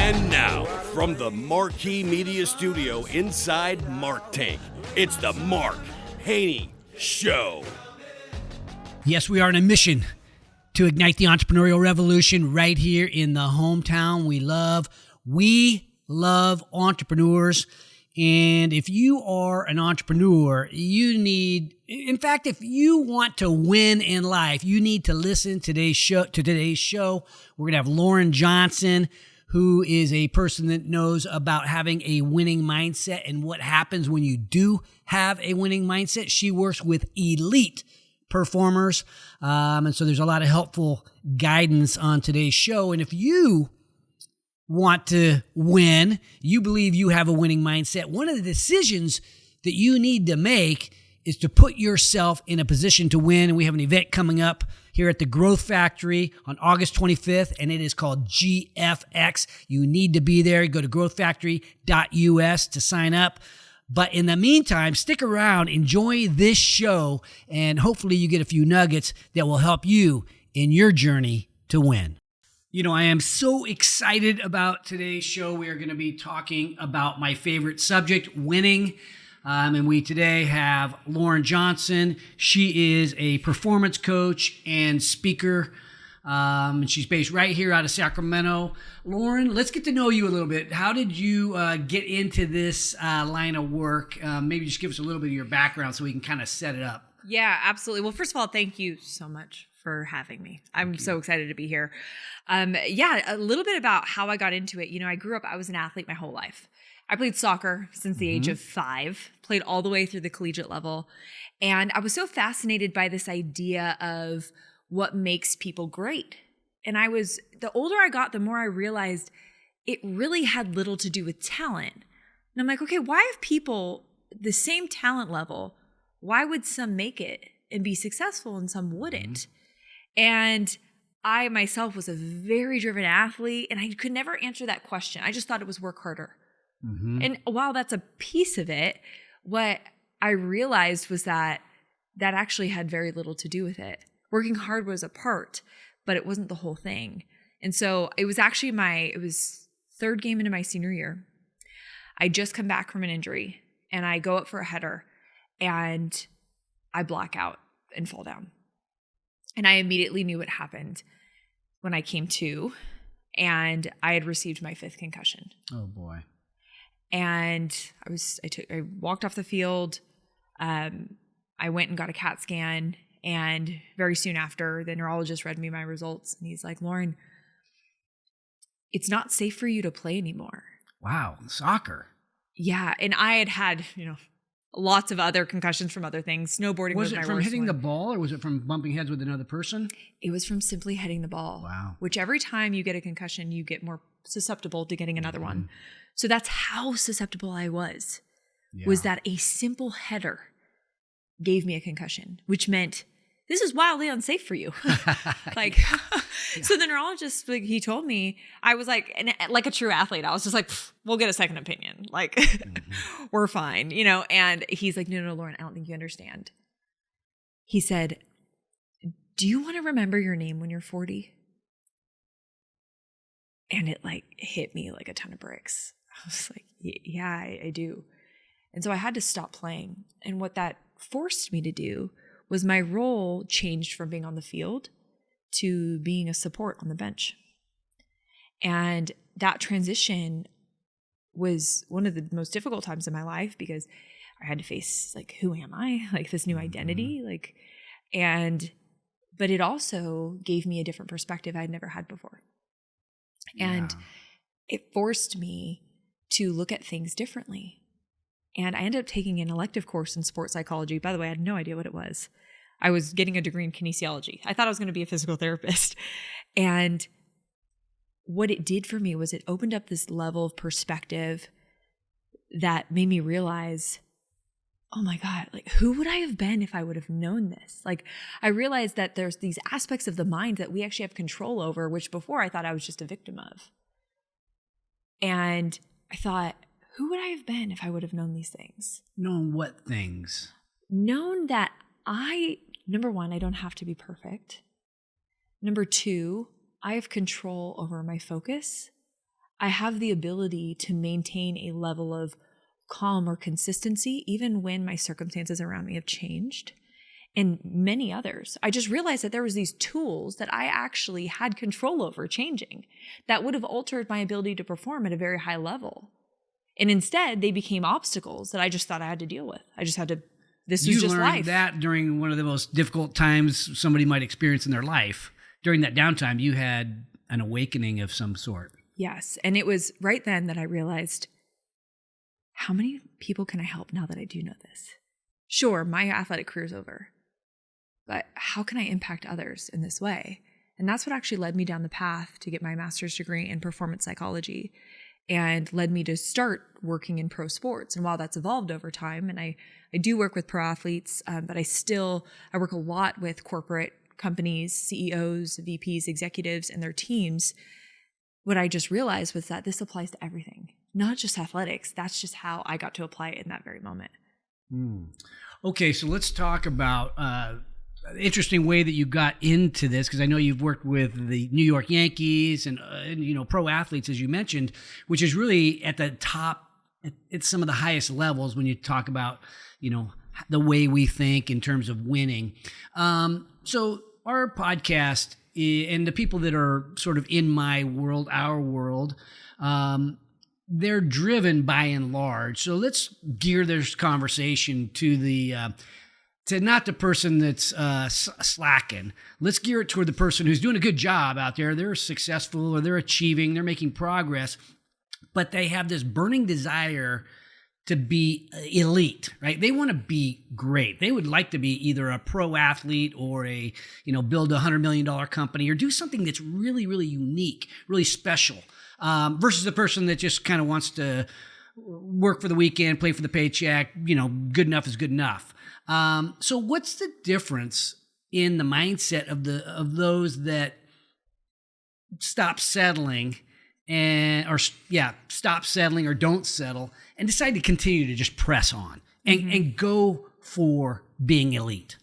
And now, from the Marquee Media Studio inside Mark Tank, it's the Mark Haney Show. Yes, we are on a mission to ignite the entrepreneurial revolution right here in the hometown we love. We love entrepreneurs. And if you are an entrepreneur, if you want to win in life, you need to listen to today's show. We're going to have Lauren Johnson, who is a person that knows about having a winning mindset and what happens when you do have a winning mindset. She works with elite performers. And so there's a lot of helpful guidance on today's show. And if you want to win, you believe you have a winning mindset, one of the decisions that you need to make is to put yourself in a position to win. And we have an event coming up here at the Growth Factory on August 25th, and it is called GFX. You need to be there. Go to growthfactory.us to sign up. But in the meantime, stick around, enjoy this show, and hopefully you get a few nuggets that will help you in your journey to win. You know, I am so excited about today's show. We are going to be talking about my favorite subject, winning. And we today have Lauren Johnson. She is a performance coach and speaker. And she's based right here out of Sacramento. Lauren, let's get to know you a little bit. How did you get into this line of work? Maybe just give us a little bit of your background so we can kind of set it up. Yeah, absolutely. Well, first of all, thank you so much for having me. I'm so excited to be here. A little bit about how I got into it. You know, I was an athlete my whole life. I played soccer since the age of 5, played all the way through the collegiate level. And I was so fascinated by this idea of what makes people great. And the older I got, the more I realized it really had little to do with talent. And I'm like, okay, why have people the same talent level? Why would some make it and be successful and some wouldn't? And I myself was a very driven athlete, and I could never answer that question. I just thought it was work harder. And while that's a piece of it, what I realized was that actually had very little to do with it. Working hard was a part, but it wasn't the whole thing. And so it was actually it was third game into my senior year. I just come back from an injury, and I go up for a header, and I black out and fall down. And I immediately knew what happened when I came to, and I had received my 5th concussion. Oh boy. And I walked off the field. I went and got a CAT scan, and very soon after, the neurologist read me my results, and he's like, Lauren, it's not safe for you to play anymore. Wow. Soccer. Yeah. And I had, lots of other concussions from other things. Snowboarding was my worst one. Was it from hitting the ball, or was it from bumping heads with another person? It was from simply hitting the ball. Wow. Which every time you get a concussion, you get more susceptible to getting another one. So that's how susceptible I was that a simple header gave me a concussion, which meant this is wildly unsafe for you. So the neurologist, he told me, I was like a true athlete. I was just like, we'll get a second opinion. We're fine, and he's like, no, Lauren, I don't think you understand. He said, do you want to remember your name when you're 40? And it hit me like a ton of bricks. I was like, yeah, I do. And so I had to stop playing. And what that forced me to do was my role changed from being on the field to being a support on the bench. And that transition was one of the most difficult times in my life because I had to face who am I? This new identity, but it also gave me a different perspective I'd never had before. And it forced me to look at things differently. And I ended up taking an elective course in sports psychology. By the way, I had no idea what it was. I was getting a degree in kinesiology. I thought I was going to be a physical therapist. And what it did for me was it opened up this level of perspective that made me realize, oh my God, who would I have been if I would have known this? I realized that there's these aspects of the mind that we actually have control over, which before I thought I was just a victim of. And I thought, who would I have been if I would have known these things? Known what things? Known that number one, I don't have to be perfect. Number two, I have control over my focus. I have the ability to maintain a level of calm or consistency even when my circumstances around me have changed, and many others. I just realized that there was these tools that I actually had control over changing that would have altered my ability to perform at a very high level. And instead, they became obstacles that I just thought I had to deal with. I just had to, this was just life. You learned that during one of the most difficult times somebody might experience in their life. During that downtime, you had an awakening of some sort. Yes. And it was right then that I realized, how many people can I help now that I do know this? Sure, my athletic career is over, but how can I impact others in this way? And that's what actually led me down the path to get my master's degree in performance psychology and led me to start working in pro sports. And while that's evolved over time, and I do work with pro athletes, but I work a lot with corporate companies, CEOs, VPs, executives, and their teams. What I just realized was that this applies to everything, not just athletics. That's just how I got to apply it in that very moment. Okay, so let's talk about the interesting way that you got into this, because I know you've worked with the New York Yankees and pro athletes, as you mentioned, which is really at the top, at some of the highest levels when you talk about, the way we think in terms of winning. So our podcast and the people that are sort of in my world, our world, they're driven by and large. So let's gear this conversation to not the person that's slacking. Let's gear it toward the person who's doing a good job out there. They're successful, or they're achieving, they're making progress, but they have this burning desire to be elite, right? They want to be great. They would like to be either a pro athlete or build a $100 million company or do something that's really, really unique, really special, versus the person that just kind of wants to work for the weekend, play for the paycheck, good enough is good enough. So what's the difference in the mindset of those that stop settling or don't settle and decide to continue to just press on and go for being elite?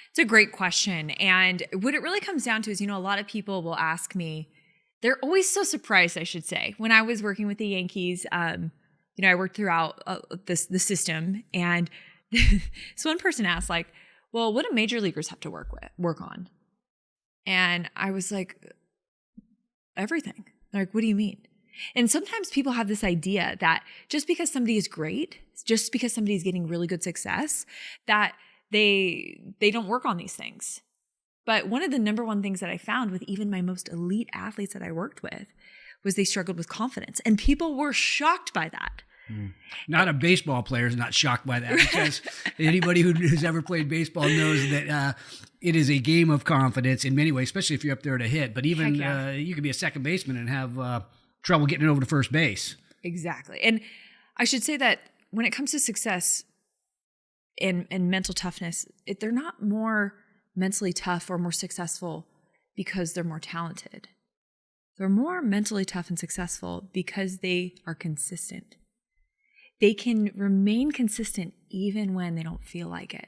It's a great question. And what it really comes down to is, a lot of people will ask me, they're always so surprised, I should say. When I was working with the Yankees, I worked throughout the system, and this one person asked, well, what do major leaguers have to work on? And I was like, everything. They're like, what do you mean? And sometimes people have this idea that just because somebody is great, just because somebody is getting really good success, that they don't work on these things. But one of the number one things that I found with even my most elite athletes that I worked with was they struggled with confidence. And people were shocked by that. Not a baseball player is not shocked by that, because anybody who's ever played baseball knows that it is a game of confidence in many ways, especially if you're up there to hit. But even you could be a second baseman and have trouble getting it over to first base. Exactly. And I should say that when it comes to success and mental toughness, they're not more mentally tough or more successful because they're more talented. They're more mentally tough and successful because they are consistent. They can remain consistent even when they don't feel like it.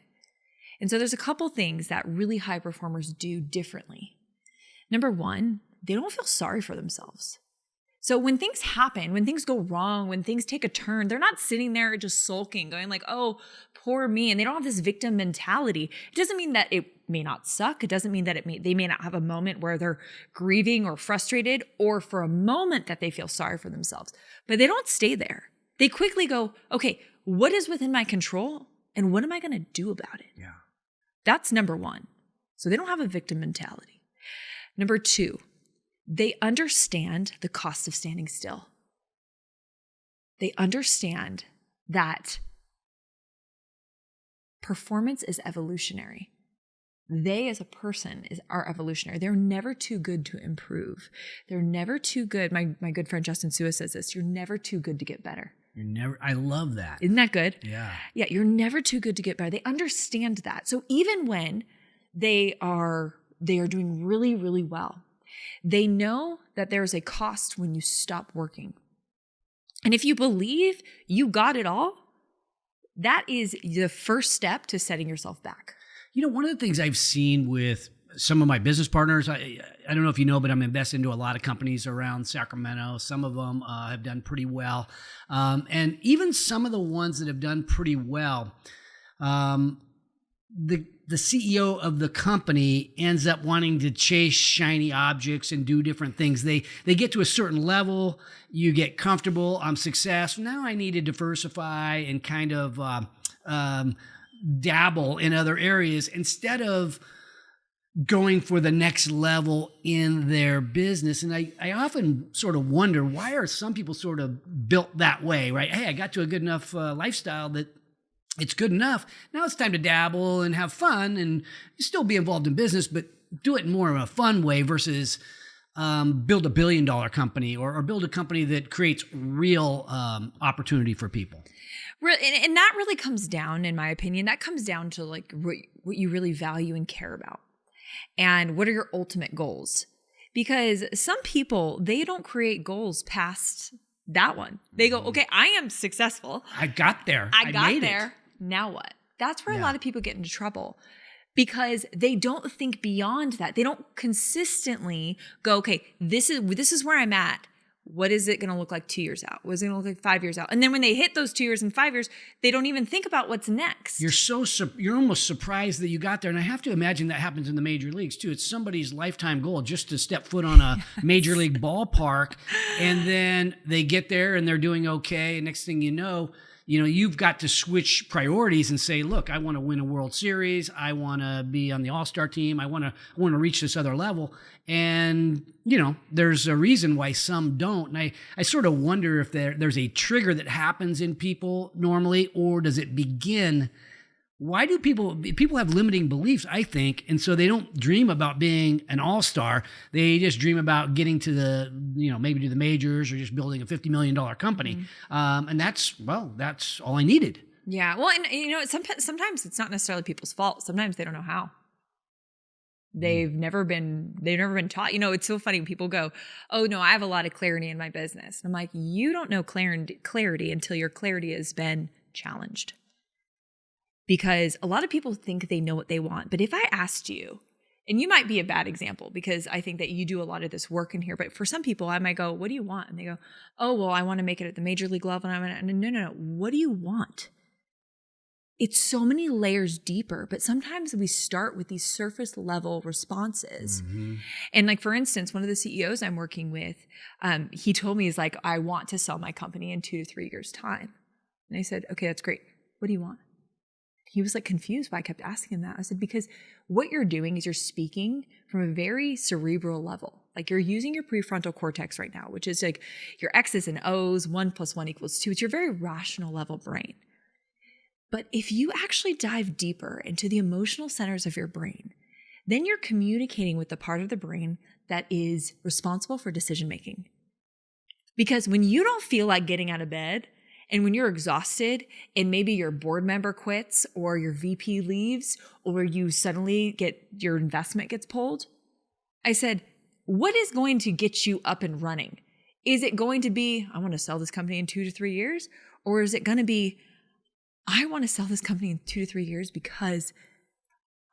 And so there's a couple things that really high performers do differently. Number one, they don't feel sorry for themselves. So when things happen, when things go wrong, when things take a turn, they're not sitting there just sulking, going like, oh, poor me. And they don't have this victim mentality. It doesn't mean that it may not suck. It doesn't mean that they may not have a moment where they're grieving or frustrated, or for a moment that they feel sorry for themselves. But they don't stay there. They quickly go, okay, what is within my control and what am I going to do about it? Yeah. That's number one. So they don't have a victim mentality. Number two, they understand the cost of standing still. They understand that performance is evolutionary. They as a person are evolutionary. They're never too good to improve. They're never too good. My good friend Justin Sua says this, you're never too good to get better. I love that. Isn't that good? Yeah. Yeah, you're never too good to get better. They understand that. So even when they are doing really, really well, they know that there's a cost when you stop working. And if you believe you got it all, that is the first step to setting yourself back. One of the things I've seen with some of my business partners, I don't know if you know, but I'm invested into a lot of companies around Sacramento. Some of them have done pretty well. And even some of the ones that have done pretty well, the CEO of the company ends up wanting to chase shiny objects and do different things. They get to a certain level, you get comfortable, I'm successful. Now I need to diversify and kind of dabble in other areas instead of going for the next level in their business. And I often sort of wonder, why are some people sort of built that way, right? Hey, I got to a good enough lifestyle that it's good enough. Now it's time to dabble and have fun and still be involved in business, but do it in more of a fun way versus build $1 billion company or build a company that creates real opportunity for people. And that really comes down, in my opinion, that comes down to like what you really value and care about. And what are your ultimate goals? Because some people, they don't create goals past that one. They go, okay, I am successful. I got there. I got made there. It. Now what? That's where a lot of people get into trouble because they don't think beyond that. They don't consistently go, okay, this is where I'm at. What is it going to look like 2 years out? What is it going to look like 5 years out? And then when they hit those 2 years and 5 years, they don't even think about what's next. You're almost surprised that you got there. And I have to imagine that happens in the major leagues too. It's somebody's lifetime goal just to step foot on a major league ballpark. And then they get there and they're doing okay. And next thing you know, you've got to switch priorities and say, look, I want to win a World Series. I want to be on the All-Star team. I want to reach this other level. And, there's a reason why some don't. And I sort of wonder if there's a trigger that happens in people normally, or does it begin? Why do people have limiting beliefs, I think, and so they don't dream about being an all-star. They just dream about getting to the, maybe to the majors or just building a $50 million company. Mm-hmm. And that's all I needed. Yeah. Well, and sometimes it's not necessarily people's fault. Sometimes they don't know how. They've never been taught. It's so funny when people go, oh no, I have a lot of clarity in my business. And I'm like, you don't know clarity until your clarity has been challenged. Because a lot of people think they know what they want. But if I asked you, and you might be a bad example because I think that you do a lot of this work in here, but for some people I might go, what do you want? And they go, oh, well, I want to make it at the major league level. And no. What do you want? It's so many layers deeper, but sometimes we start with these surface level responses. Mm-hmm. And like, for instance, one of the CEOs I'm working with, he told me, he's like, I want to sell my company in 2 to 3 years time. And I said, okay, that's great. What do you want? He was like confused why I kept asking him that. I said, because what you're doing is you're speaking from a very cerebral level. Like you're using your prefrontal cortex right now, which is like your X's and O's, 1 + 1 = 2. It's your very rational level brain. But if you actually dive deeper into the emotional centers of your brain, then you're communicating with the part of the brain that is responsible for decision making. Because when you don't feel like getting out of bed, and when you're exhausted and maybe your board member quits or your VP leaves or you suddenly your investment gets pulled, I said, what is going to get you up and running? Is it going to be, I want to sell this company in 2 to 3 years? Or is it going to be, I want to sell this company in 2 to 3 years because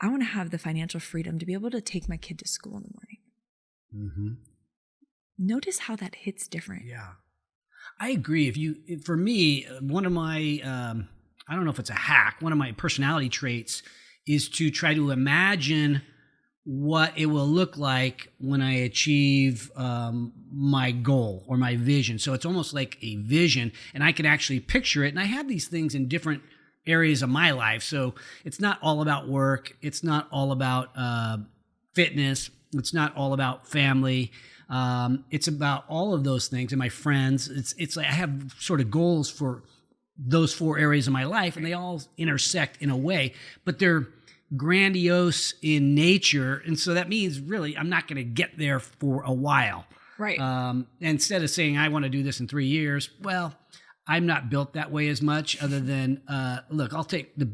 I want to have the financial freedom to be able to take my kid to school in the morning. Mm-hmm. Notice how that hits different. Yeah. I agree. For me, one of my, I don't know if it's a hack, one of my personality traits is to try to imagine what it will look like when I achieve my goal or my vision. So it's almost like a vision, and I can actually picture it. And I have these things in different areas of my life. So it's not all about work. It's not all about fitness. It's not all about family. It's about all of those things and my friends. It's like I have sort of goals for those 4 areas of my life, and they all intersect in a way, but they're grandiose in nature. And so that means really I'm not going to get there for a while. Right. Instead of saying I want to do this in 3 years, well, I'm not built that way as much other than, look, I'll put the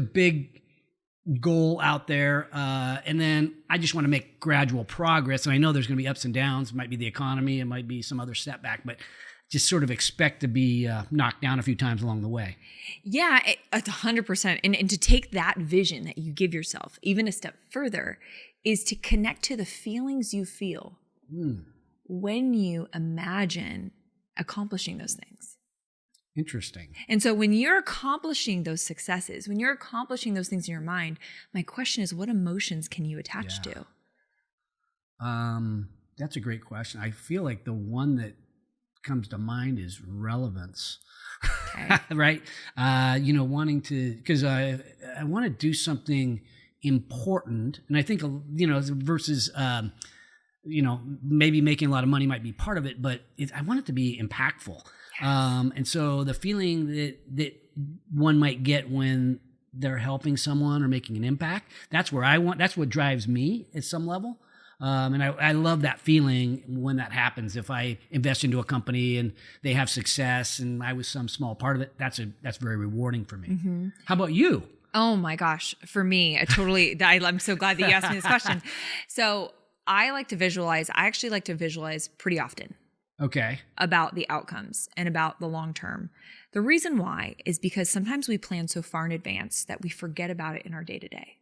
big goal out there. And then I just want to make gradual progress. And I know there's going to be ups and downs. It might be the economy. It might be some other setback, but just sort of expect to be knocked down a few times along the way. Yeah, 100%. And to take that vision that you give yourself even a step further is to connect to the feelings you feel when you imagine accomplishing those things. Interesting. And so when you're accomplishing those successes, when you're accomplishing those things in your mind, my question is, what emotions can you attach to? That's a great question. I feel like the one that comes to mind is relevance. Okay. Right? Wanting to, because I want to do something important. And I think, versus, maybe making a lot of money might be part of it, but I want it to be impactful. Yes. And so the feeling that one might get when they're helping someone or making an impact, that's what drives me at some level. And I love that feeling when that happens. If I invest into a company and they have success and I was some small part of it, that's very rewarding for me. Mm-hmm. How about you? Oh my gosh. For me, I'm so glad that you asked me this question. So I actually like to visualize pretty often. Okay. About the outcomes and about the long term. The reason why is because sometimes we plan so far in advance that we forget about it in our day to day.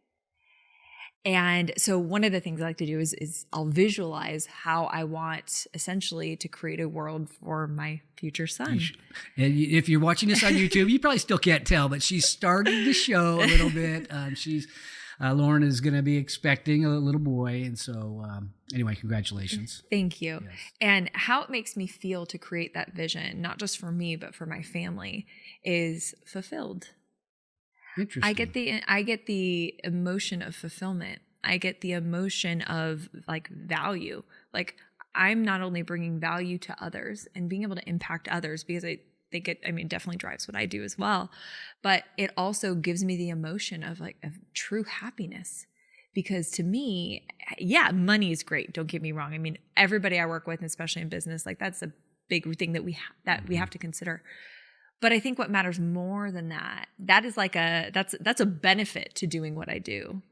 And so one of the things I like to do is I'll visualize how I want essentially to create a world for my future son. And if you're watching this on YouTube, you probably still can't tell, but she's started the show a little bit. Lauren is going to be expecting a little boy. And so anyway, congratulations. Thank you. Yes. And how it makes me feel to create that vision, not just for me, but for my family, is fulfilled. Interesting. I get the emotion of fulfillment. I get the emotion of like value. Like I'm not only bringing value to others and being able to impact others, because I think it definitely drives what I do as well, but it also gives me the emotion of true happiness. Because to me, money is great. Don't get me wrong. I mean, everybody I work with, especially in business, like that's a big thing that we have to consider. But I think what matters more than that is that's a benefit to doing what I do.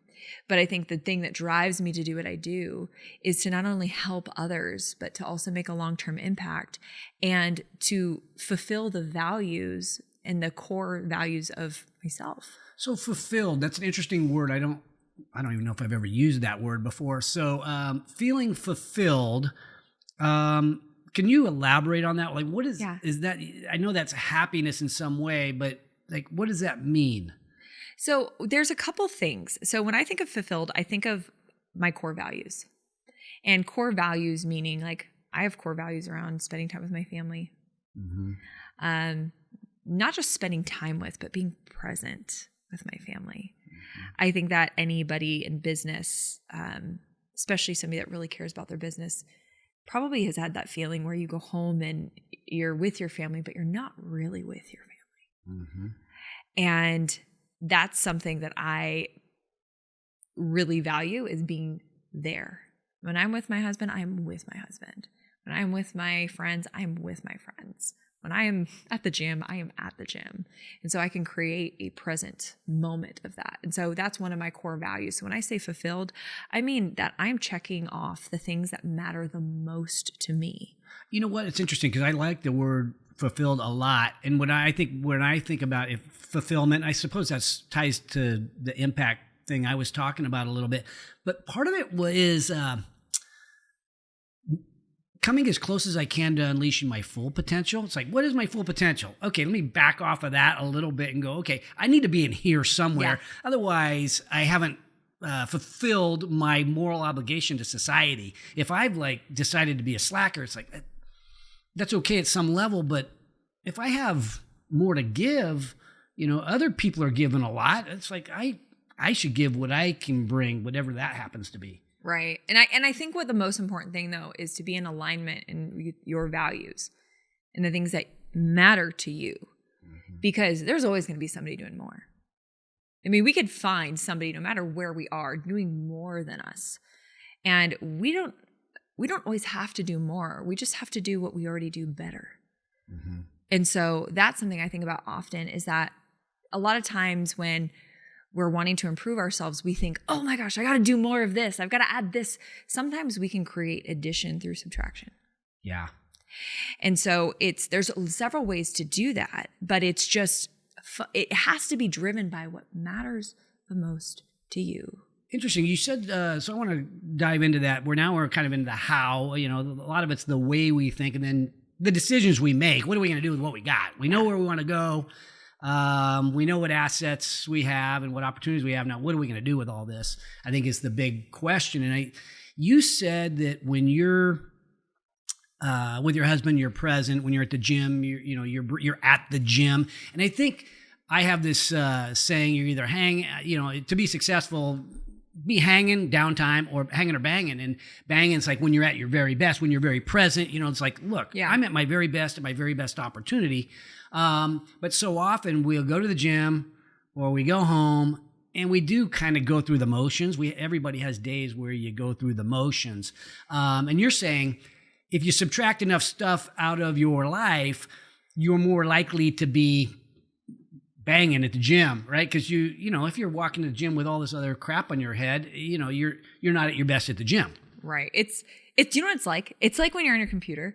But I think the thing that drives me to do what I do is to not only help others, but to also make a long-term impact and to fulfill the values and the core values of myself. So fulfilled, that's an interesting word. I don't even know if I've ever used that word before. So feeling fulfilled, can you elaborate on that? Like, what is that? I know that's happiness in some way, but like, what does that mean? So there's a couple things. So when I think of fulfilled, I think of my core values, and core values meaning like I have core values around spending time with my family. Mm-hmm. Not just spending time with, but being present with my family. Mm-hmm. I think that anybody in business, especially somebody that really cares about their business, probably has had that feeling where you go home and you're with your family, but you're not really with your family. Mm-hmm. And that's something that I really value, is being there. When I'm with my husband, I'm with my husband. When I'm with my friends, I'm with my friends. When I am at the gym, I am at the gym. And so I can create a present moment of that. And so that's one of my core values. So when I say fulfilled, I mean that I'm checking off the things that matter the most to me. You know what? It's interesting because I like the word fulfilled a lot. And when I think about it, fulfillment, I suppose that ties to the impact thing I was talking about a little bit. But part of it was coming as close as I can to unleashing my full potential. It's like, what is my full potential? Okay, let me back off of that a little bit and go, okay, I need to be in here somewhere. Yeah. Otherwise, I haven't fulfilled my moral obligation to society. If I've decided to be a slacker, it's like, that's okay at some level. But if I have more to give, other people are giving a lot. It's like, I should give what I can bring, whatever that happens to be. Right. And I think what the most important thing, though, is to be in alignment in your values and the things that matter to you, mm-hmm. because there's always going to be somebody doing more. I mean, we could find somebody, no matter where we are, doing more than us. And we don't always have to do more. We just have to do what we already do better. Mm-hmm. And so that's something I think about often, is that a lot of times when we're wanting to improve ourselves, we think, oh my gosh, I got to do more of this. I've got to add this. Sometimes we can create addition through subtraction. Yeah. And so there's several ways to do that, but it's just, it has to be driven by what matters the most to you. Interesting. You said, so I want to dive into that. We're kind of into the how, a lot of it's the way we think and then the decisions we make. What are we going to do with what we got? We know where we want to go. We know what assets we have and what opportunities we have. Now, what are we going to do with all this? I think is the big question. And you said that when you're with your husband, you're present. When you're at the gym, you're at the gym. And I think I have this saying: you're either to be successful, be hanging downtime or hanging or banging. And banging is like when you're at your very best, when you're very present. It's like, look, I'm at my very best, at my very best opportunity. But so often we'll go to the gym or we go home and we do kind of go through the motions. Everybody has days where you go through the motions. And you're saying if you subtract enough stuff out of your life, you're more likely to be banging at the gym, right? Because if you're walking to the gym with all this other crap on your head, you're not at your best at the gym. Right. It's you know what it's like? It's like when you're on your computer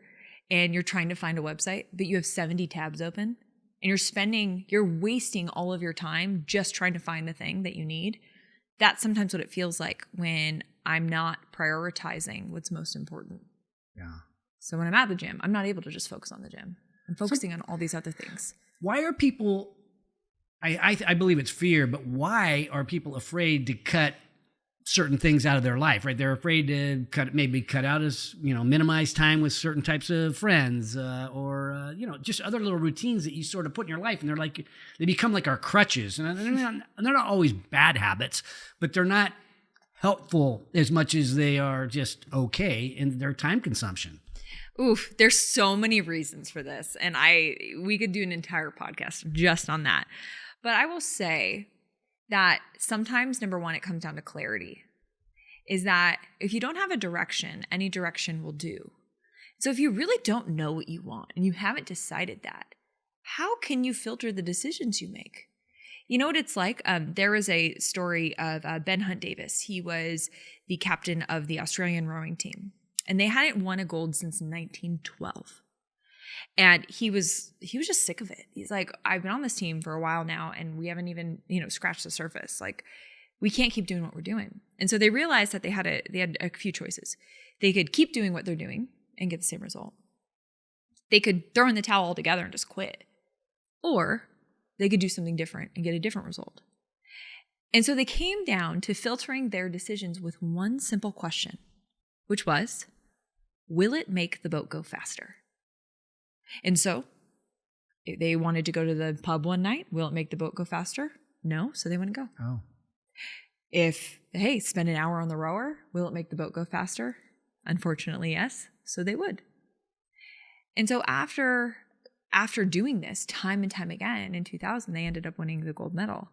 and you're trying to find a website, but you have 70 tabs open and you're wasting all of your time just trying to find the thing that you need. That's sometimes what it feels like when I'm not prioritizing what's most important. Yeah. So when I'm at the gym, I'm not able to just focus on the gym. I'm focusing on all these other things. Why are people, I believe it's fear, but why are people afraid to cut certain things out of their life, right? They're afraid to cut out minimize time with certain types of friends or just other little routines that you sort of put in your life. And they become like our crutches. And they're not always bad habits, but they're not helpful as much as they are just okay in their time consumption. Oof, there's so many reasons for this. And we could do an entire podcast just on that. But I will say that sometimes, number one, it comes down to clarity. Is that if you don't have a direction, any direction will do. So if you really don't know what you want and you haven't decided that, how can you filter the decisions you make? You know what it's like? There was a story of Ben Hunt Davis. He was the captain of the Australian rowing team. And they hadn't won a gold since 1912. And he was just sick of it. He's like, I've been on this team for a while now, and we haven't even, scratched the surface. Like, we can't keep doing what we're doing. And so they realized that they had a few choices. They could keep doing what they're doing and get the same result. They could throw in the towel altogether and just quit. Or they could do something different and get a different result. And so they came down to filtering their decisions with one simple question, which was, will it make the boat go faster? And so they wanted to go to the pub one night. Will it make the boat go faster? No, so they wouldn't go. Oh. Spend an hour on the rower. Will it make the boat go faster? Unfortunately, yes, so they would. And so after doing this time and time again, in 2000, they ended up winning the gold medal.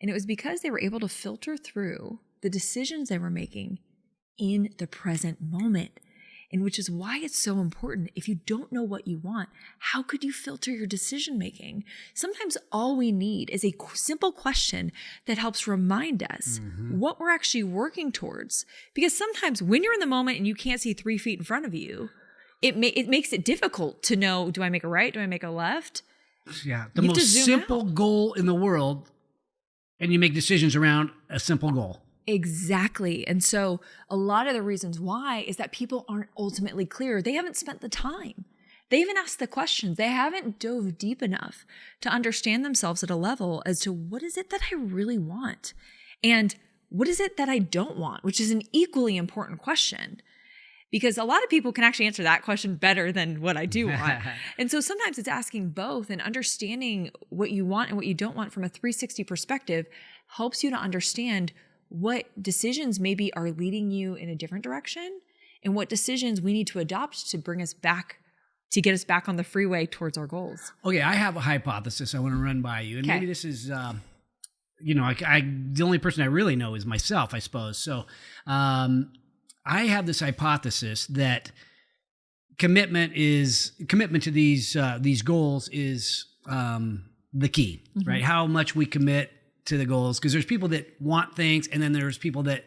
And it was because they were able to filter through the decisions they were making in the present moment. And which is why it's so important. If you don't know what you want, how could you filter your decision making? Sometimes all we need is a simple question that helps remind us what we're actually working towards. Because sometimes when you're in the moment and you can't see 3 feet in front of you, it makes it difficult to know, do I make a right? Do I make a left? Yeah, the most simple goal in the world, and you make decisions around a simple goal. Exactly. And so a lot of the reasons why is that people aren't ultimately clear. They haven't spent the time. They haven't asked the questions. They haven't dove deep enough to understand themselves at a level as to what is it that I really want? And what is it that I don't want? Which is an equally important question. Because a lot of people can actually answer that question better than what I do want. And so sometimes it's asking both and understanding what you want and what you don't want from a 360 perspective helps you to understand what decisions maybe are leading you in a different direction and what decisions we need to adopt to bring us back, to get us back on the freeway towards our goals. Okay, I have a hypothesis I want to run by you. And maybe this is, the only person I really know is myself, I suppose. So I have this hypothesis that commitment to these goals is the key, right? How much we commit to the goals, because there's people that want things, and then there's people that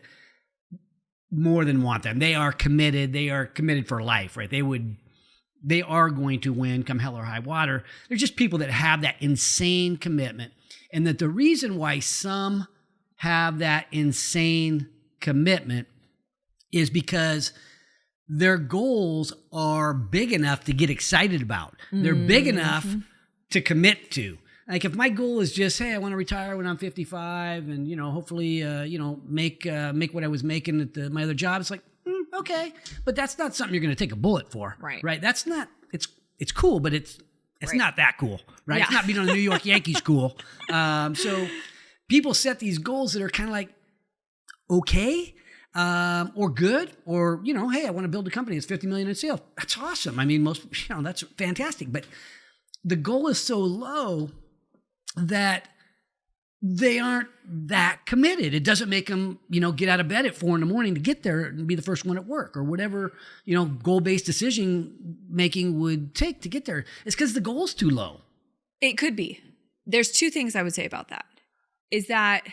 more than want them. They are committed. They are committed for life, right? They are going to win come hell or high water. They're just people that have that insane commitment, and that the reason why some have that insane commitment is because their goals are big enough to get excited about. They're big enough to commit to. Like if my goal is just, hey, I want to retire when I'm 55 and, hopefully, make what I was making at my other job. It's like, okay, but that's not something you're going to take a bullet for. Right. That's not, it's cool, but it's not that cool, right? Yeah. It's not being on the New York Yankees cool. So people set these goals that are kind of like, okay, or good, or, hey, I want to build a company that's $50 million in sales. That's awesome. I mean, that's fantastic. But the goal is so low that they aren't that committed. It doesn't make them, get out of bed at 4 a.m. to get there and be the first one at work or whatever, goal-based decision making would take to get there. It's because the goal's too low. It could be. There's 2 things I would say about that. Is that,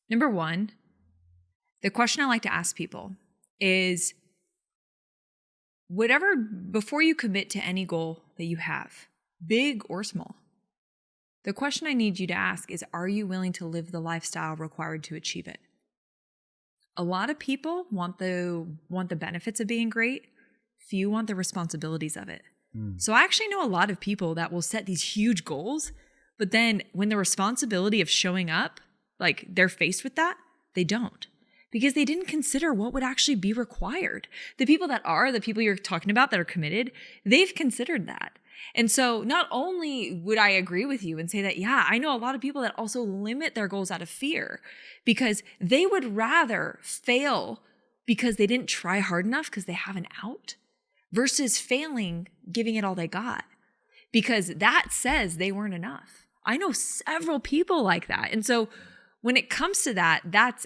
number one, the question I like to ask people is before you commit to any goal that you have, big or small, the question I need you to ask is, are you willing to live the lifestyle required to achieve it? A lot of people want the benefits of being great. Few want the responsibilities of it. So I actually know a lot of people that will set these huge goals, but then when the responsibility of showing up, like they're faced with that, they don't. Because they didn't consider what would actually be required. The people you're talking about that are committed, they've considered that. And so not only would I agree with you and say that, yeah, I know a lot of people that also limit their goals out of fear because they would rather fail because they didn't try hard enough because they have an out versus failing, giving it all they got because that says they weren't enough. I know several people like that. And so when it comes to that,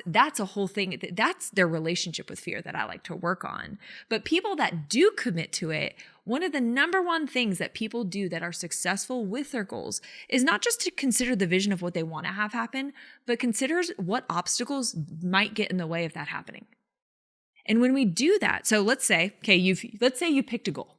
that's a whole thing. That's their relationship with fear that I like to work on. But people that do commit to it, one of the number one things that people do that are successful with their goals is not just to consider the vision of what they want to have happen, but considers what obstacles might get in the way of that happening. And when we do that, so let's say you picked a goal.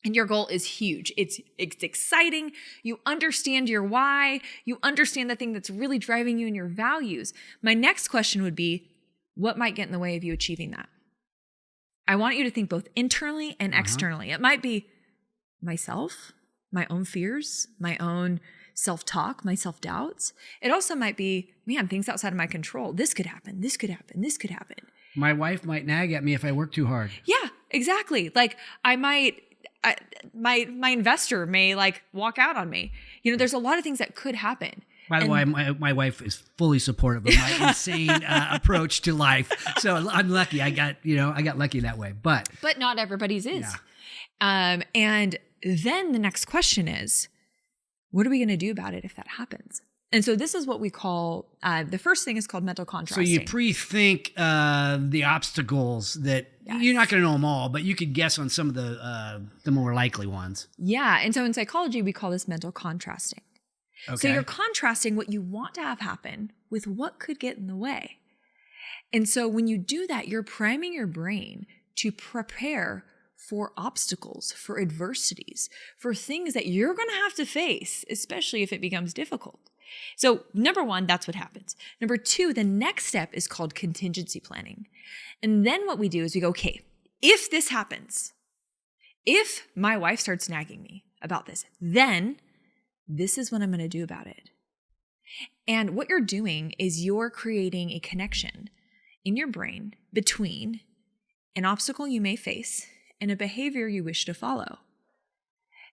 And your goal is huge. It's exciting. You understand your why. You understand the thing that's really driving you and your values. My next question would be, what might get in the way of you achieving that? I want you to think both internally and externally. It might be myself, my own fears, my own self-talk, my self-doubts. It also might be, things outside of my control. This could happen. This could happen. This could happen. My wife might nag at me if I work too hard. Yeah, exactly. Like my investor may walk out on me. There's a lot of things that could happen. By the way, my wife is fully supportive of my insane approach to life. So I'm lucky. I got lucky that way. But not everybody's is. Yeah. And then the next question is, what are we going to do about it if that happens? And so this is what we call, the first thing is called mental contrasting. So you pre-think the obstacles that you're not going to know them all, but you could guess on some of the more likely ones. Yeah. And so in psychology, we call this mental contrasting. Okay. So you're contrasting what you want to have happen with what could get in the way. And so when you do that, you're priming your brain to prepare for obstacles, for adversities, for things that you're going to have to face, especially if it becomes difficult. So number one, that's what happens. Number two, the next step is called contingency planning. And then what we do is we go, okay, if this happens, if my wife starts nagging me about this, then this is what I'm going to do about it. And what you're doing is you're creating a connection in your brain between an obstacle you may face and a behavior you wish to follow.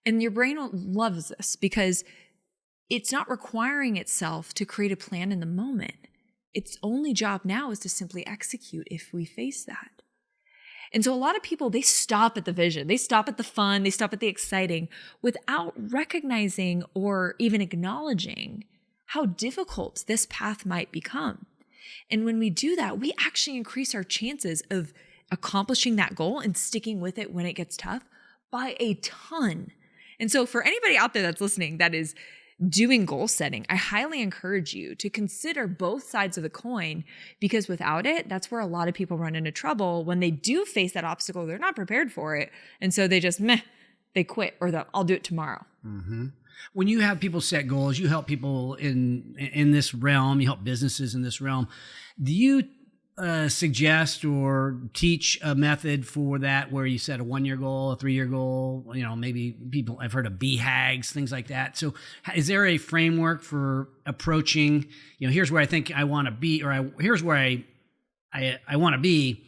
And your brain loves this because it's not requiring itself to create a plan in the moment. Its only job now is to simply execute if we face that. And so a lot of people, they stop at the vision, they stop at the fun, they stop at the exciting without recognizing or even acknowledging how difficult this path might become. And when we do that, we actually increase our chances of accomplishing that goal and sticking with it when it gets tough by a ton. And so for anybody out there that's listening that is doing goal setting, I highly encourage you to consider both sides of the coin, because without it, that's where a lot of people run into trouble. When they do face that obstacle, they're not prepared for it. And so they just, they quit, or I'll do it tomorrow. When you have people set goals, you help people in this realm, you help businesses in this realm. Do you suggest or teach a method for that where you set a 1-year goal, a 3-year goal, maybe people, I've heard of BHAGs, things like that. So is there a framework for approaching, here's where I think I want to be, or here's where I want to be.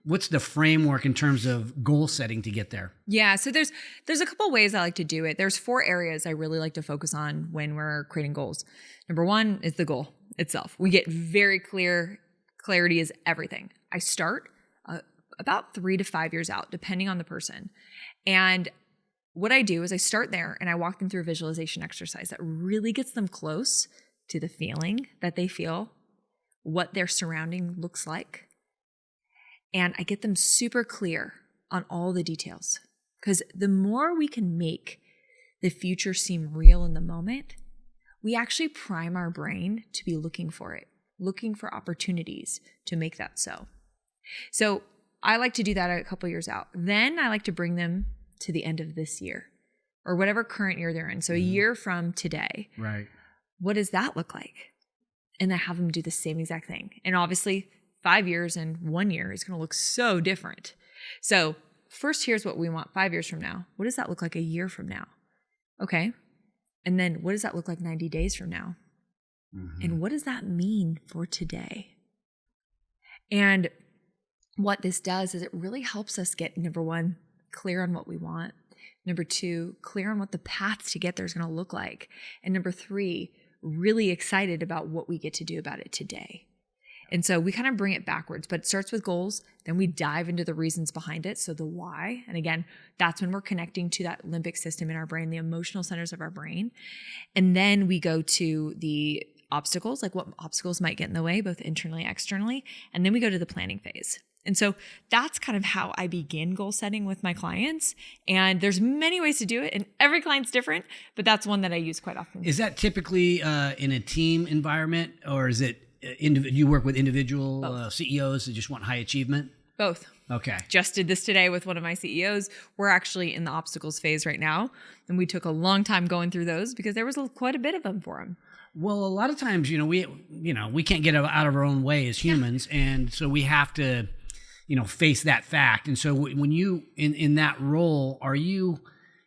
What's the framework in terms of goal setting to get there? Yeah, so there's a couple ways I like to do it. There's 4 areas I really like to focus on when we're creating goals. Number 1 is the goal itself. We get very clear. Clarity is everything. I start about 3 to 5 years out, depending on the person. And what I do is I start there and I walk them through a visualization exercise that really gets them close to the feeling that they feel, what their surrounding looks like. And I get them super clear on all the details. Because the more we can make the future seem real in the moment, we actually prime our brain to be looking for it, looking for opportunities to make that so. So I like to do that a couple years out. Then I like to bring them to the end of this year or whatever current year they're in. So a year from today. Right. What does that look like? And then have them do the same exact thing. And obviously 5 years and 1 year is going to look so different. So first, here's what we want 5 years from now. What does that look like a year from now? Okay. And then what does that look like 90 days from now? And what does that mean for today? And what this does is it really helps us get, number 1, clear on what we want. Number 2, clear on what the path to get there is going to look like. And number 3, really excited about what we get to do about it today. And so we kind of bring it backwards, but it starts with goals. Then we dive into the reasons behind it. So the why. And again, that's when we're connecting to that limbic system in our brain, the emotional centers of our brain. And then we go to the obstacles, like what obstacles might get in the way, both internally and externally. And then we go to the planning phase. And so that's kind of how I begin goal setting with my clients. And there's many ways to do it, and every client's different, but that's one that I use quite often. Is that typically in a team environment, or is it you work with individual CEOs that just want high achievement? Both. Okay. Just did this today with one of my CEOs. We're actually in the obstacles phase right now, and we took a long time going through those because there was quite a bit of them for him. Well, a lot of times, we can't get out of our own way as humans, and so we have to, face that fact. And so when you in that role, are you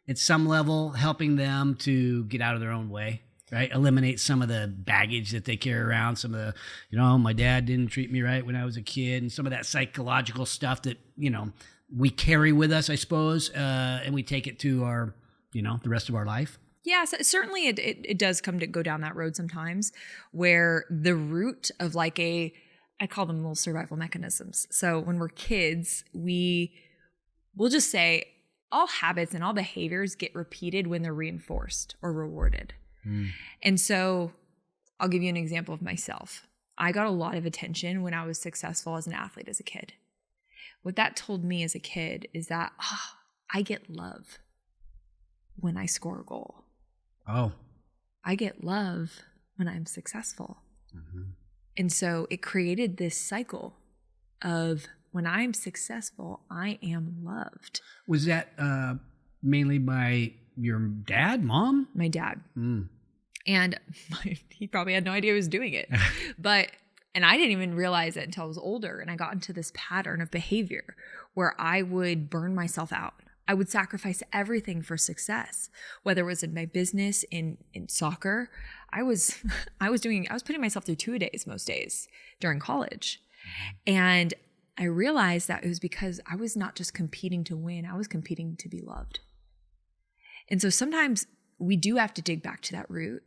at some level helping them to get out of their own way, right? Eliminate some of the baggage that they carry around, some of the, my dad didn't treat me right when I was a kid, and some of that psychological stuff that, we carry with us, I suppose, and we take it to our, the rest of our life. Yeah, so certainly it does come to go down that road sometimes where the root of I call them little survival mechanisms. So when we're kids, we'll just say all habits and all behaviors get repeated when they're reinforced or rewarded. And so I'll give you an example of myself. I got a lot of attention when I was successful as an athlete as a kid. What that told me as a kid is that I get love when I score a goal. Oh. I get love when I'm successful. And so it created this cycle of when I'm successful, I am loved. Was that mainly by your dad, mom? My dad. And he probably had no idea he was doing it. And I didn't even realize it until I was older. And I got into this pattern of behavior where I would burn myself out. I would sacrifice everything for success, whether it was in my business, in soccer. I was putting myself through 2-a-days most days during college. And I realized that it was because I was not just competing to win, I was competing to be loved. And so sometimes we do have to dig back to that root,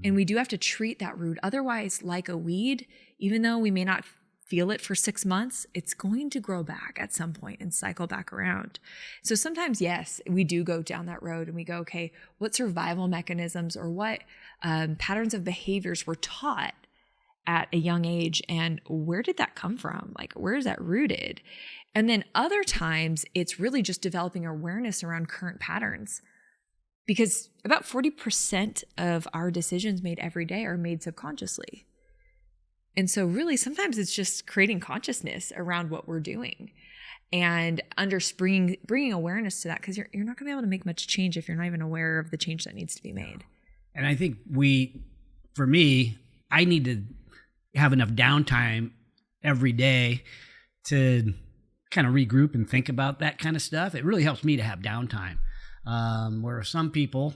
and we do have to treat that root. Otherwise, like a weed, even though we may not feel it for 6 months, it's going to grow back at some point and cycle back around. So sometimes, yes, we do go down that road and we go, okay, what survival mechanisms or what patterns of behaviors were taught at a young age, and where did that come from? Where is that rooted? And then other times, it's really just developing awareness around current patterns, because about 40% of our decisions made every day are made subconsciously. And so really, sometimes it's just creating consciousness around what we're doing. and bringing awareness to that, because you're not going to be able to make much change if you're not even aware of the change that needs to be made. And I think for me, I need to have enough downtime every day to kind of regroup and think about that kind of stuff. It really helps me to have downtime. Where some people,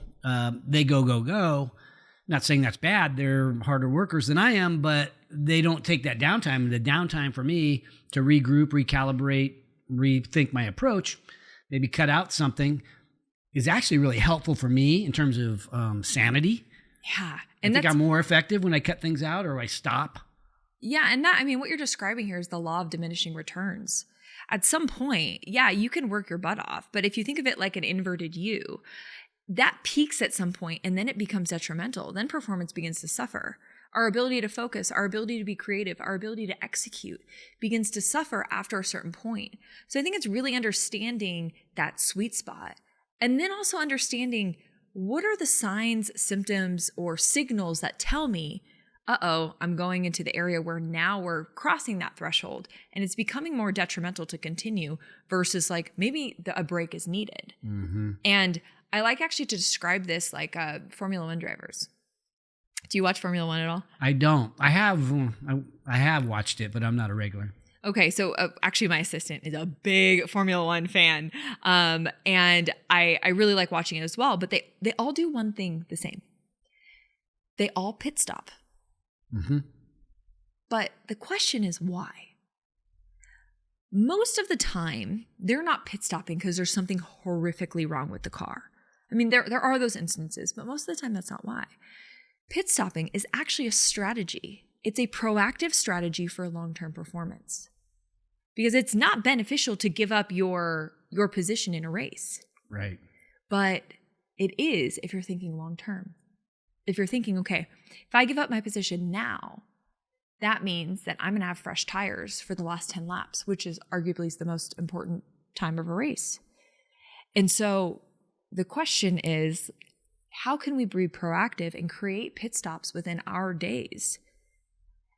they go. Not saying that's bad. They're harder workers than I am, but they don't take that downtime. The downtime for me to regroup, recalibrate, rethink my approach, maybe cut out something, is actually really helpful for me in terms of sanity. Yeah. And I think I'm more effective when I cut things out or I stop. Yeah. And what you're describing here is the law of diminishing returns. At some point, yeah, you can work your butt off. But if you think of it like an inverted U, that peaks at some point and then it becomes detrimental. Then performance begins to suffer. Our ability to focus, our ability to be creative, our ability to execute begins to suffer after a certain point. So I think it's really understanding that sweet spot. And then also understanding, what are the signs, symptoms, or signals that tell me, I'm going into the area where now we're crossing that threshold and it's becoming more detrimental to continue, versus like maybe a break is needed. Mm-hmm. And I like actually to describe this like Formula One drivers. Do you watch Formula One at all? I don't. I have watched it, but I'm not a regular. Okay, so actually my assistant is a big Formula One fan, and I really like watching it as well. But they all do one thing the same. They all pit stop. Mm-hmm. But the question is why? Most of the time, they're not pit stopping because there's something horrifically wrong with the car. There are those instances, but most of the time that's not why. Pit stopping is actually a strategy. It's a proactive strategy for long-term performance. Because it's not beneficial to give up your position in a race. Right. But it is if you're thinking long-term. If you're thinking, okay, if I give up my position now, that means that I'm going to have fresh tires for the last 10 laps, which is arguably the most important time of a race. And so the question is, how can we be proactive and create pit stops within our days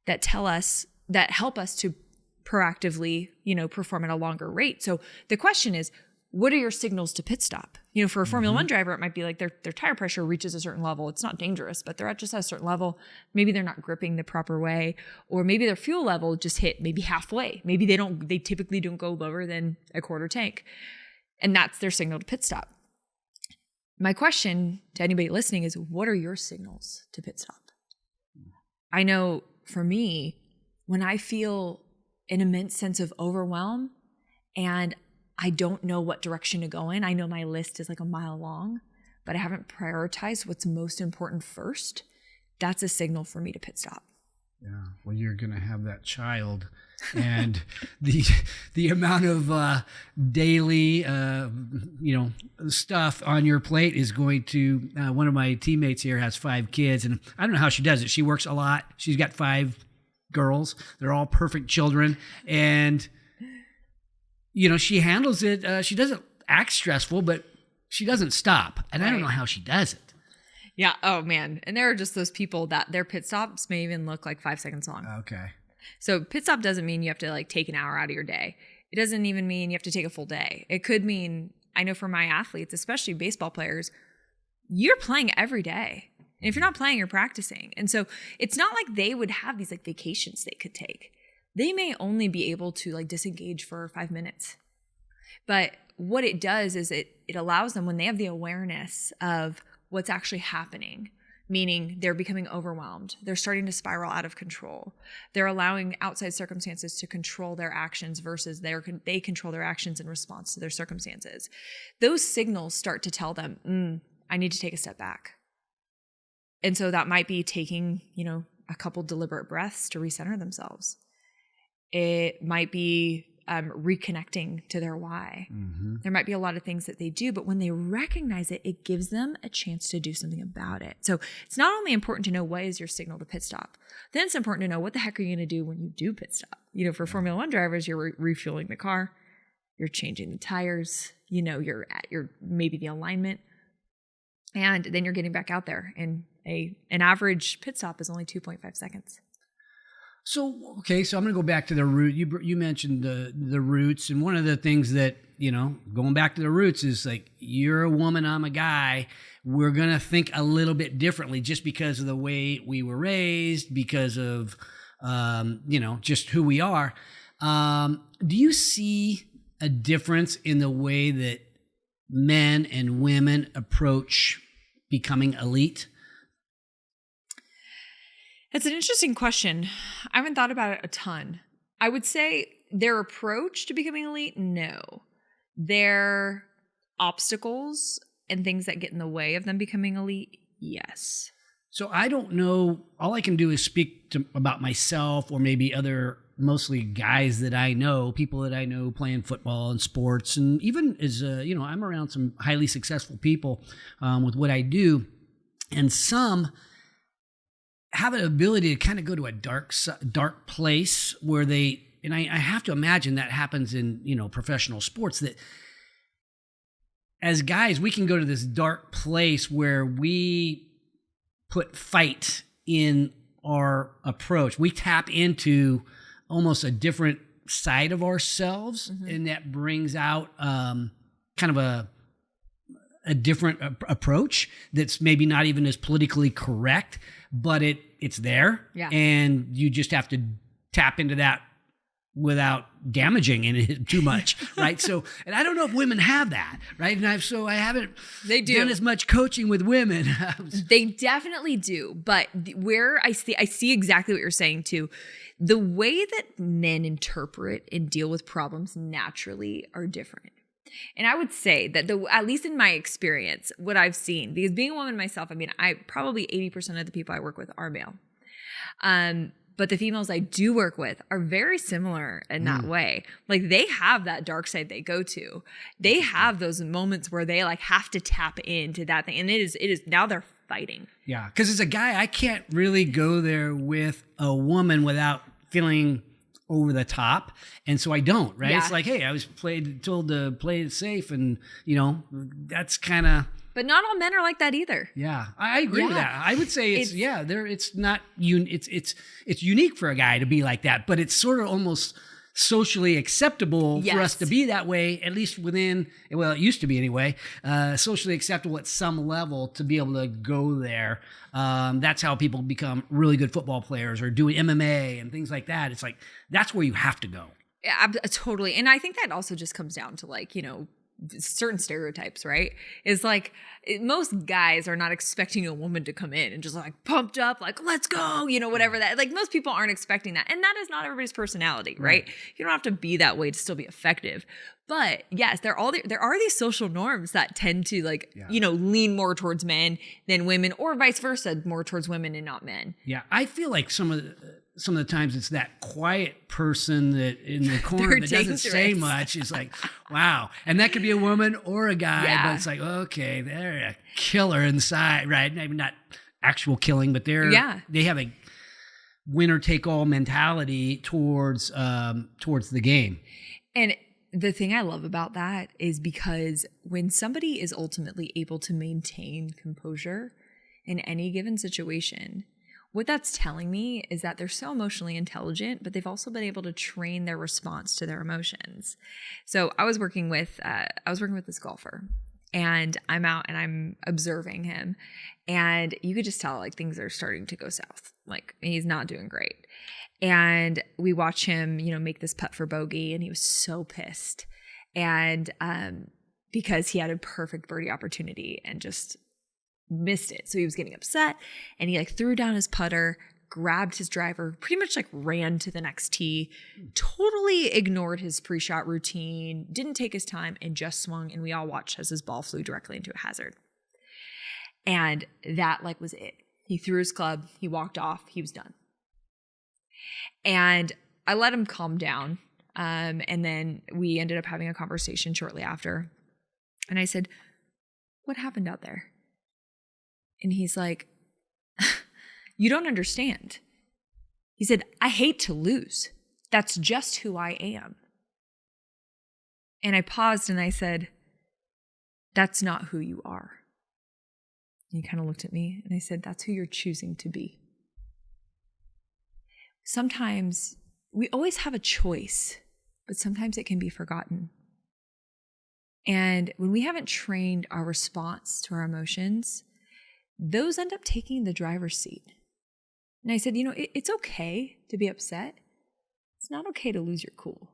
that help us to proactively, perform at a longer rate? So the question is, what are your signals to pit stop? For a Formula One driver, it might be like their tire pressure reaches a certain level. It's not dangerous, but they're at just a certain level. Maybe they're not gripping the proper way, or maybe their fuel level just hit maybe halfway. Maybe they typically don't go lower than a quarter tank. And that's their signal to pit stop. My question to anybody listening is, what are your signals to pit stop? I know for me, when I feel an immense sense of overwhelm and I don't know what direction to go in, I know my list is like a mile long, but I haven't prioritized what's most important first, that's a signal for me to pit stop. Yeah, well, you're going to have that child, and the amount of daily, stuff on your plate is going to. One of my teammates here has 5 kids, and I don't know how she does it. She works a lot. She's got 5 girls. They're all perfect children, and she handles it. She doesn't act stressful, but she doesn't stop, and right. I don't know how she does it. Yeah. Oh, man. And there are just those people that their pit stops may even look like 5 seconds long. Okay. So pit stop doesn't mean you have to like take an hour out of your day. It doesn't even mean you have to take a full day. It could mean, I know for my athletes, especially baseball players, you're playing every day. And if you're not playing, you're practicing. And so it's not like they would have these like vacations they could take. They may only be able to like disengage for 5 minutes. But what it does is it allows them, when they have the awareness of what's actually happening, meaning they're becoming overwhelmed, they're starting to spiral out of control, they're allowing outside circumstances to control their actions versus they control their actions in response to their circumstances. Those signals start to tell them, I need to take a step back. And so that might be taking, a couple deliberate breaths to recenter themselves. It might be reconnecting to their why. Mm-hmm. There might be a lot of things that they do, but when they recognize it, it gives them a chance to do something about it. So it's not only important to know what is your signal to pit stop, then it's important to know what the heck are you going to do when you do pit stop. For Formula One drivers, you're refueling the car, you're changing the tires, you're at maybe the alignment, and then you're getting back out there. And an average pit stop is only 2.5 seconds. So, okay, so I'm going to go back to the root. You mentioned the roots, and one of the things that, going back to the roots is like, you're a woman, I'm a guy. We're going to think a little bit differently just because of the way we were raised, because of, just who we are. Do you see a difference in the way that men and women approach becoming elite? It's an interesting question. I haven't thought about it a ton. I would say their approach to becoming elite, no. Their obstacles and things that get in the way of them becoming elite, yes. So I don't know. All I can do is speak about myself, or maybe other, mostly guys that I know, people that I know playing football and sports. And even as, I'm around some highly successful people with what I do. And some have an ability to kind of go to a dark place where and I have to imagine that happens in, professional sports, that as guys, we can go to this dark place where we put fight in our approach. We tap into almost a different side of ourselves, and that brings out kind of a different approach that's maybe not even as politically correct, but it's there. Yeah. And you just have to tap into that without damaging it too much, right? So, and I don't know if women have that, right? And I haven't done as much coaching with women. They definitely do, but where I see exactly what you're saying too. The way that men interpret and deal with problems naturally are different. And I would say that at least in my experience, what I've seen, because being a woman myself, I probably 80% of the people I work with are male. But the females I do work with are very similar in that way. Like, they have that dark side they go to. They have those moments where they have to tap into that thing. And it is now they're fighting. Yeah. Because as a guy, I can't really go there with a woman without feeling over the top. And so I don't, right? Yeah. It's like, hey, I was told to play it safe, and that's kind of. But not all men are like that either. Yeah, I agree with that. I would say it's not it's unique for a guy to be like that, but it's sort of almost socially acceptable for us to be that way, at least within, well, it used to be anyway, socially acceptable at some level to be able to go there. That's how people become really good football players or doing MMA and things like that. It's like, that's where you have to go. Yeah, totally. And I think that also just comes down to certain stereotypes, right? Is most guys are not expecting a woman to come in and just pumped up, let's go, whatever that, most people aren't expecting that. And that is not everybody's personality, right? You don't have to be that way to still be effective. But yes, there are these social norms that tend to lean more towards men than women, or vice versa, more towards women and not men. Yeah. I feel like some of the times it's that quiet person that in the corner that doesn't say much is like, wow. And that could be a woman or a guy, but it's like, okay, they're a killer inside, right? Maybe not actual killing, but they have a winner take all mentality towards the game. And the thing I love about that is because when somebody is ultimately able to maintain composure in any given situation, what that's telling me is that they're so emotionally intelligent, but they've also been able to train their response to their emotions. So I was working with this golfer, and I'm out and I'm observing him, and you could just tell things are starting to go south. He's not doing great. And we watch him, make this putt for bogey, and he was so pissed. And because he had a perfect birdie opportunity and just missed it. So he was getting upset, and he threw down his putter, grabbed his driver, pretty much ran to the next tee, totally ignored his pre-shot routine, didn't take his time, and just swung. And we all watched as his ball flew directly into a hazard. And that was it. He threw his club, he walked off, he was done. And I let him calm down. And then we ended up having a conversation shortly after. And I said, "What happened out there?" And he's like, "You don't understand." He said, "I hate to lose. That's just who I am." And I paused and I said, "That's not who you are." And he kind of looked at me and I said, "That's who you're choosing to be." sometimes we always have a choice, but sometimes it can be forgotten. And when we haven't trained our response to our emotions, those end up taking the driver's seat. And I said, it's okay to be upset. It's not okay to lose your cool.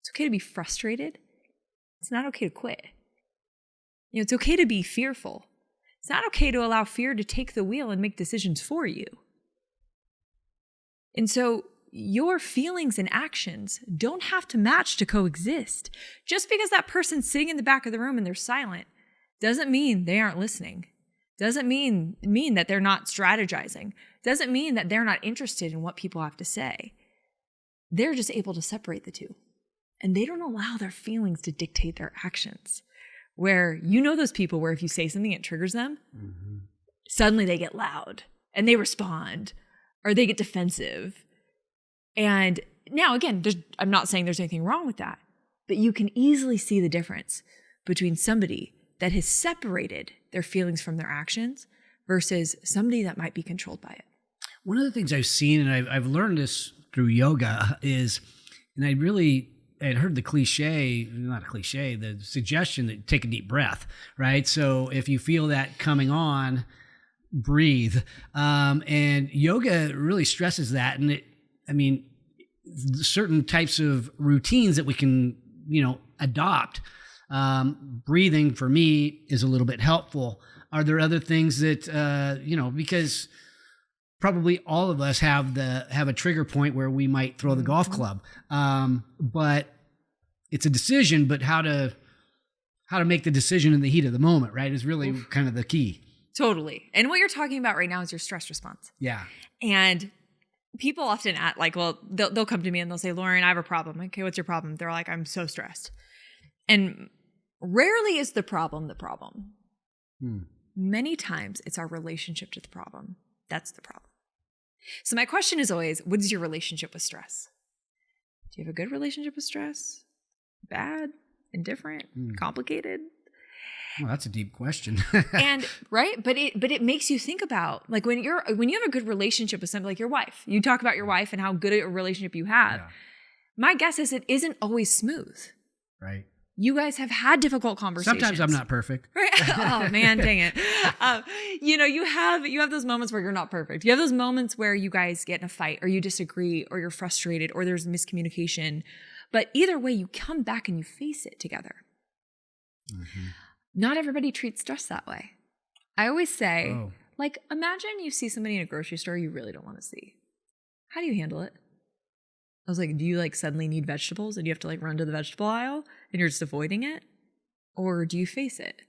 It's okay to be frustrated. It's not okay to quit. It's okay to be fearful. It's not okay to allow fear to take the wheel and make decisions for you. And so your feelings and actions don't have to match to coexist. Just because that person's sitting in the back of the room and they're silent doesn't mean they aren't listening. Doesn't mean that they're not strategizing. Doesn't mean that they're not interested in what people have to say. They're just able to separate the two. And they don't allow their feelings to dictate their actions. Where those people where if you say something, it triggers them, suddenly they get loud and they respond or they get defensive. And now, again, I'm not saying there's anything wrong with that, but you can easily see the difference between somebody that has separated their feelings from their actions versus somebody that might be controlled by it. One of the things I've seen, and I've learned this through yoga, is, and I had heard the suggestion that take a deep breath, right? So if you feel that coming on, breathe. And yoga really stresses that. And certain types of routines that we can, adopt. Breathing for me is a little bit helpful. Are there other things that, because probably all of us have a trigger point where we might throw the golf club. But it's a decision, but how to make the decision in the heat of the moment, right, is really kind of the key. Totally. And what you're talking about right now is your stress response. Yeah. And people often they'll come to me and they'll say, Lauren, I have a problem. Okay, what's your problem? They're like, I'm so stressed. And rarely is the problem the problem. Many times it's our relationship to the problem. That's the problem. So my question is always, what is your relationship with stress? Do you have a good relationship with stress? Bad? Indifferent? Complicated? Well, that's a deep question. And right, but it makes you think about, like, when you have a good relationship with somebody, like your wife. You talk about your wife and how good a relationship you have. Yeah. My guess is it isn't always smooth. Right. You guys have had difficult conversations. Sometimes I'm not perfect. Right? Oh man, dang it. You have those moments where you're not perfect. You have those moments where you guys get in a fight or you disagree or you're frustrated or there's miscommunication. But either way, you come back and you face it together. Mm-hmm. Not everybody treats stress that way. I always say, imagine you see somebody in a grocery store you really don't want to see. How do you handle it? I was like, do you suddenly need vegetables and you have to run to the vegetable aisle and you're just avoiding it? Or do you face it?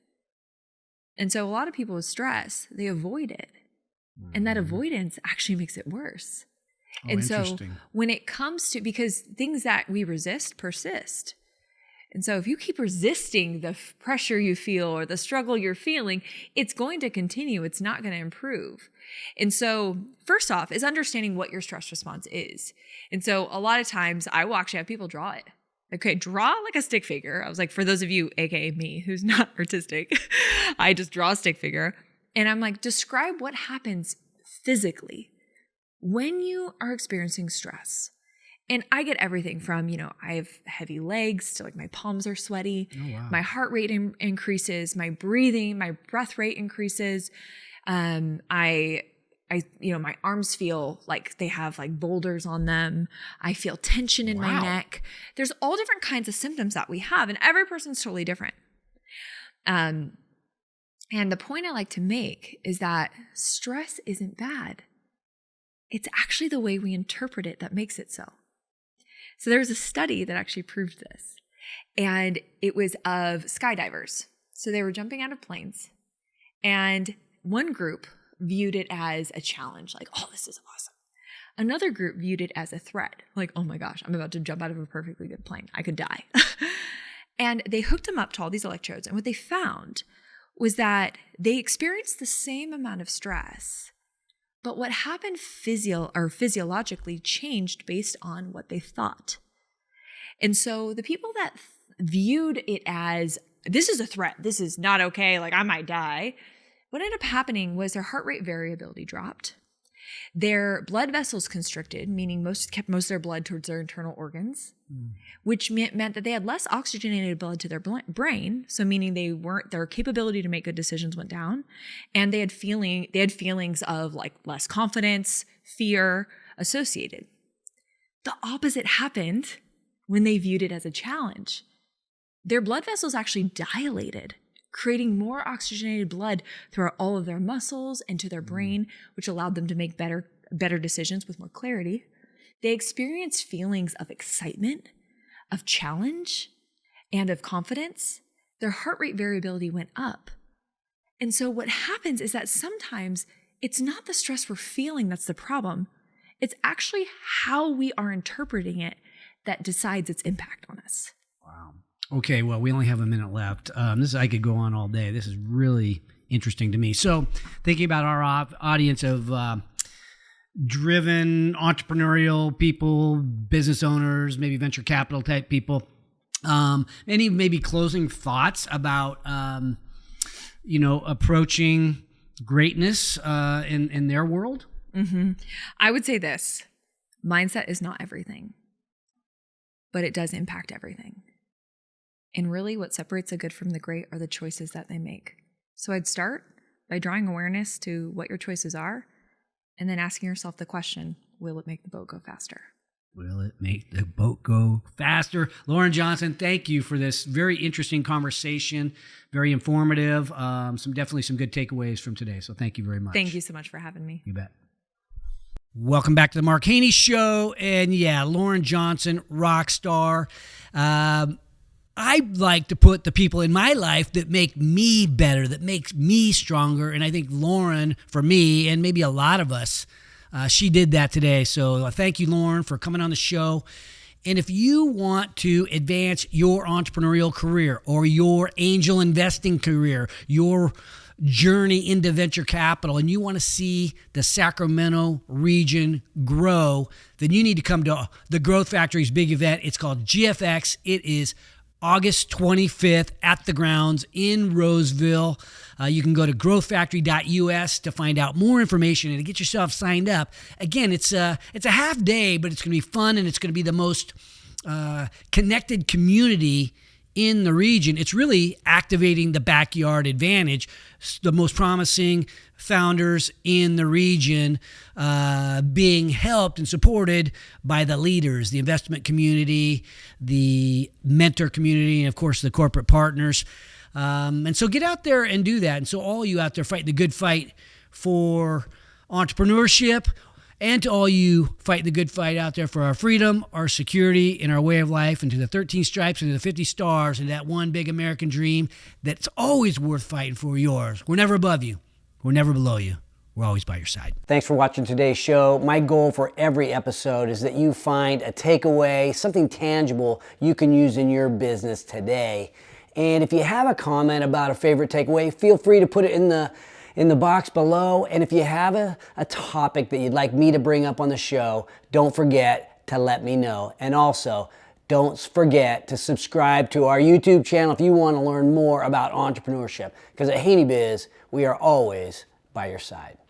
And so a lot of people with stress, they avoid it. Mm-hmm. And that avoidance actually makes it worse. And so when it comes to, because things that we resist persist. And so if you keep resisting the pressure you feel or the struggle you're feeling, it's going to continue. It's not going to improve. And so first off is understanding what your stress response is. And so a lot of times I will actually have people draw it. Okay, draw a stick figure. I was like, for those of you, AKA me, who's not artistic, I just draw a stick figure. And I'm like, describe what happens physically when you are experiencing stress. And I get everything from, I have heavy legs to my palms are sweaty. Oh, wow. My heart rate increases, my breath rate increases. My arms feel like they have boulders on them. I feel tension in my neck. There's all different kinds of symptoms that we have, and every person's totally different. And the point I like to make is that stress isn't bad. It's actually the way we interpret it that makes it so. So there was a study that actually proved this, and it was of skydivers. So they were jumping out of planes, and one group viewed it as a challenge, this is awesome. Another group viewed it as a threat, oh my gosh, I'm about to jump out of a perfectly good plane. I could die. And they hooked them up to all these electrodes, and what they found was that they experienced the same amount of stress, but what happened physiologically changed based on what they thought. And so the people that viewed it as, this is a threat, this is not okay, I might die, what ended up happening was their heart rate variability dropped. Their blood vessels constricted, meaning kept most of their blood towards their internal organs, which meant that they had less oxygenated blood to their brain. So meaning their capability to make good decisions went down, and they had feelings of like less confidence, fear associated. The opposite happened when they viewed it as a challenge. Their blood vessels actually dilated, creating more oxygenated blood throughout all of their muscles and to their brain, which allowed them to make better decisions with more clarity. They experienced feelings of excitement, of challenge, and of confidence. Their heart rate variability went up. And so what happens is that sometimes it's not the stress we're feeling that's the problem. It's actually how we are interpreting it that decides its impact on us. Wow. Okay, well, we only have a minute left. I could go on all day. This is really interesting to me. So thinking about our audience of driven entrepreneurial people, business owners, maybe venture capital type people, any maybe closing thoughts about, approaching greatness in their world? Mm-hmm. I would say this: mindset is not everything, but it does impact everything. And really what separates the good from the great are the choices that they make. So I'd start by drawing awareness to what your choices are, and then asking yourself the question, will it make the boat go faster? Will it make the boat go faster? Lauren Johnson, thank you for this very interesting conversation, very informative, definitely some good takeaways from today. So thank you very much. Thank you so much for having me. You bet. Welcome back to the Mark Haney Show. And yeah, Lauren Johnson, rock star. I like to put the people in my life that make me better, that makes me stronger. And I think Lauren, for me, and maybe a lot of us, she did that today. So thank you, Lauren, for coming on the show. And if you want to advance your entrepreneurial career or your angel investing career, your journey into venture capital, and you want to see the Sacramento region grow, then you need to come to the Growth Factory's big event. It's called GFX. It is August 25th at the grounds in Roseville. You can go to growthfactory.us to find out more information and to get yourself signed up. Again, it's a half day, but it's going to be fun, and it's going to be the most connected community in the region. It's really activating the backyard advantage. The most promising founders in the region being helped and supported by the leaders, the investment community, the mentor community, and of course the corporate partners. And so get out there and do that. And so all you out there fighting the good fight for entrepreneurship, and to all you fighting the good fight out there for our freedom, our security, and our way of life, and to the 13 stripes and to the 50 stars, and that one big American dream that's always worth fighting for, yours. We're never above you. We're never below you. We're always by your side. Thanks for watching today's show. My goal for every episode is that you find a takeaway, something tangible you can use in your business today. And if you have a comment about a favorite takeaway, feel free to put it in the box below. And if you have a topic that you'd like me to bring up on the show, don't forget to let me know. And also, don't forget to subscribe to our YouTube channel if you want to learn more about entrepreneurship. Because at Haney Biz, we are always by your side.